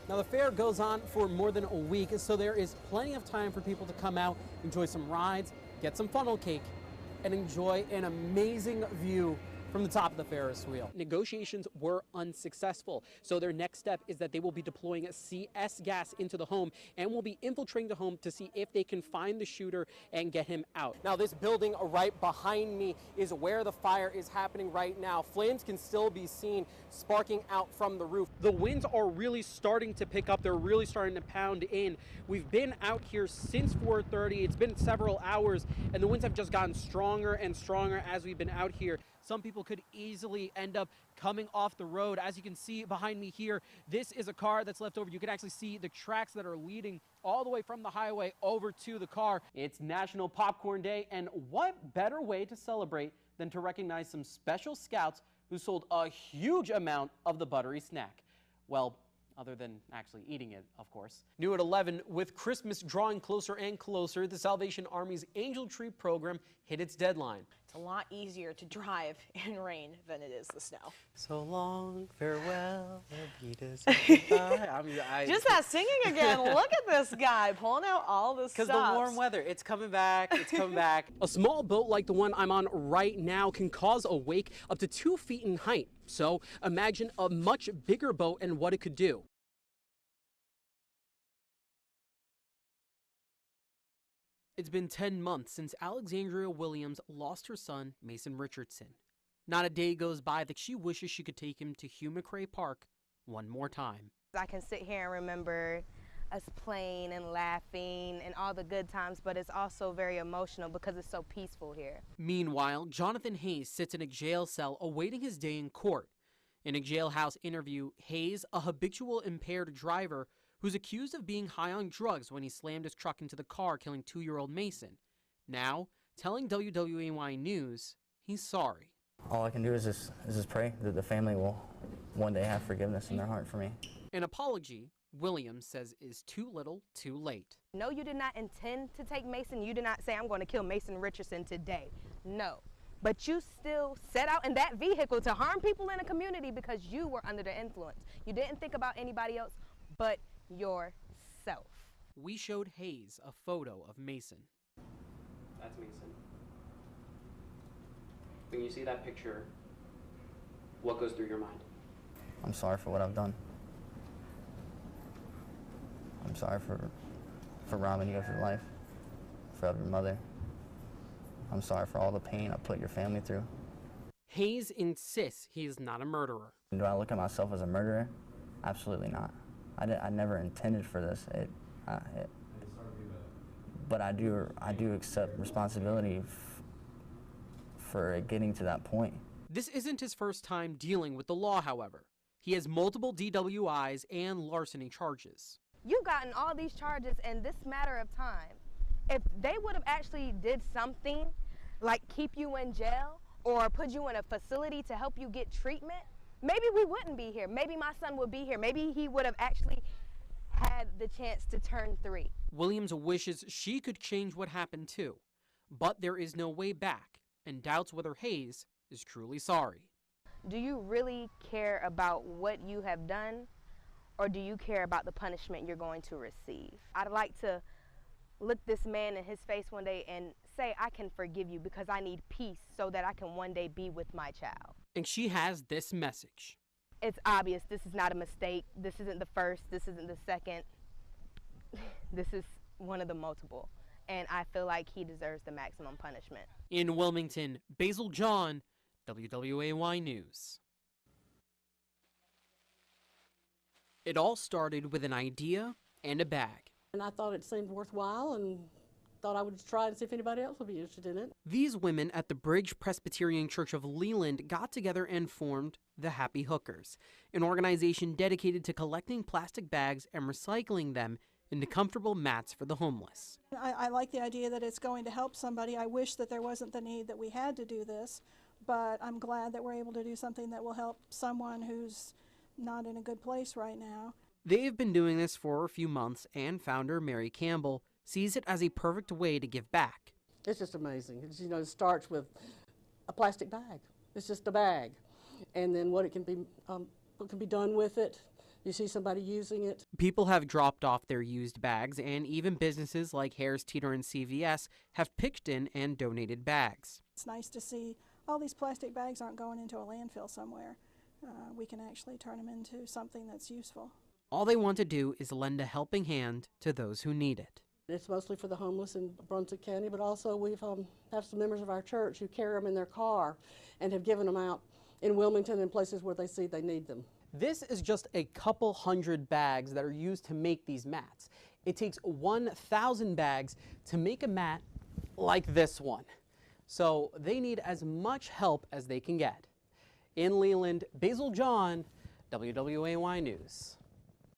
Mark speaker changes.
Speaker 1: Now, the fair goes on for more than a week, so there is plenty of time for people to come out, enjoy some rides, get some funnel cake, and enjoy an amazing view from the top of the Ferris wheel. Negotiations were unsuccessful, so their next step is that they will be deploying CS gas into the home and will be infiltrating the home to see if they can find the shooter and get him out. Now, this building right behind me is where the fire is happening right now. Flames can still be seen sparking out from the roof. The winds are really starting to pick up. They're really starting to pound in. We've been out here since 4:30. It's been several hours, and the winds have just gotten stronger and stronger as we've been out here. Some people could easily end up coming off the road. As you can see behind me here, this is a car that's left over. You can actually see the tracks that are leading all the way from the highway over to the car. It's National Popcorn Day, and what better way to celebrate than to recognize some special scouts who sold a huge amount of the buttery snack. Well, other than actually eating it, of course. New at 11, with Christmas drawing closer and closer, the Salvation Army's Angel Tree program hit its deadline.
Speaker 2: It's a lot easier to drive in rain than it is the snow.
Speaker 1: So long, farewell, goodbye.
Speaker 2: Just that singing again. Look at this guy pulling out all the stuff.
Speaker 1: Because the warm weather, it's coming back, it's coming back. A small boat like the one I'm on right now can cause a wake up to 2 feet in height. So imagine a much bigger boat and what it could do. It's been 10 months since Alexandria Williams lost her son, Mason Richardson. Not a day goes by that she wishes she could take him to Hugh McRae Park one more time.
Speaker 3: I can sit here and remember us playing and laughing and all the good times, but it's also very emotional because it's so peaceful here.
Speaker 1: Meanwhile, Jonathan Hayes sits in a jail cell awaiting his day in court. In a jailhouse interview, Hayes, a habitual impaired driver, who's accused of being high on drugs when he slammed his truck into the car, killing 2-year-old Mason, now telling WWAY News he's sorry.
Speaker 4: All I can do is just pray that the family will one day have forgiveness in their heart for me.
Speaker 1: An apology, Williams says, is too little, too late.
Speaker 3: No, you did not intend to take Mason. You did not say, I'm going to kill Mason Richardson today. No. But you still set out in that vehicle to harm people in a community because you were under the influence. You didn't think about anybody else but yourself.
Speaker 1: We showed Hayes a photo of Mason. That's Mason. When you see that picture, what goes through your mind?
Speaker 4: I'm sorry for what I've done. I'm sorry for robbing you of your life, for your mother. I'm sorry for all the pain I put your family through.
Speaker 1: Hayes insists he is not a murderer.
Speaker 4: Do I look at myself as a murderer? Absolutely not. I never intended for this. But I do accept responsibility for it getting to that point.
Speaker 1: This isn't his first time dealing with the law, however. He has multiple DWIs and larceny charges.
Speaker 3: You've gotten all these charges in this matter of time. If they would have actually did something like keep you in jail or put you in a facility to help you get treatment, maybe we wouldn't be here. Maybe my son would be here. Maybe he would have actually had the chance to turn 3.
Speaker 1: Williams wishes she could change what happened too, but there is no way back and doubts whether Hayes is truly sorry.
Speaker 3: Do you really care about what you have done, or do you care about the punishment you're going to receive? I'd like to look this man in his face one day and say, I can forgive you because I need peace so that I can one day be with my child.
Speaker 1: And she has this message.
Speaker 3: It's obvious this is not a mistake. This isn't the first. This isn't the second. This is one of the multiple. And I feel like he deserves the maximum punishment.
Speaker 1: In Wilmington, Basil John, WWAY News. It all started with an idea and a bag.
Speaker 5: And I thought it seemed worthwhile and thought I would just try and see if anybody else would be interested in it.
Speaker 1: These women at the Bridge Presbyterian Church of Leland got together and formed the Happy Hookers, an organization dedicated to collecting plastic bags and recycling them into comfortable mats for the homeless.
Speaker 6: I like the idea that it's going to help somebody. I wish that there wasn't the need that we had to do this, but I'm glad that we're able to do something that will help someone who's not in a good place right now.
Speaker 1: They've been doing this for a few months, and founder Mary Campbell sees it as a perfect way to give back.
Speaker 5: It's just amazing. It's, it starts with a plastic bag. It's just a bag. And then what can be done with it, you see somebody using it.
Speaker 1: People have dropped off their used bags, and even businesses like Harris Teeter and CVS have pitched in and donated bags.
Speaker 6: It's nice to see all these plastic bags aren't going into a landfill somewhere. We can actually turn them into something that's useful.
Speaker 1: All they want to do is lend a helping hand to those who need it.
Speaker 5: It's mostly for the homeless in Brunswick County, but also we've have some members of our church who carry them in their car and have given them out in Wilmington and places where they see they need them.
Speaker 1: This is just a couple hundred bags that are used to make these mats. It takes 1,000 bags to make a mat like this one. So they need as much help as they can get. In Leland, Basil John, WWAY News.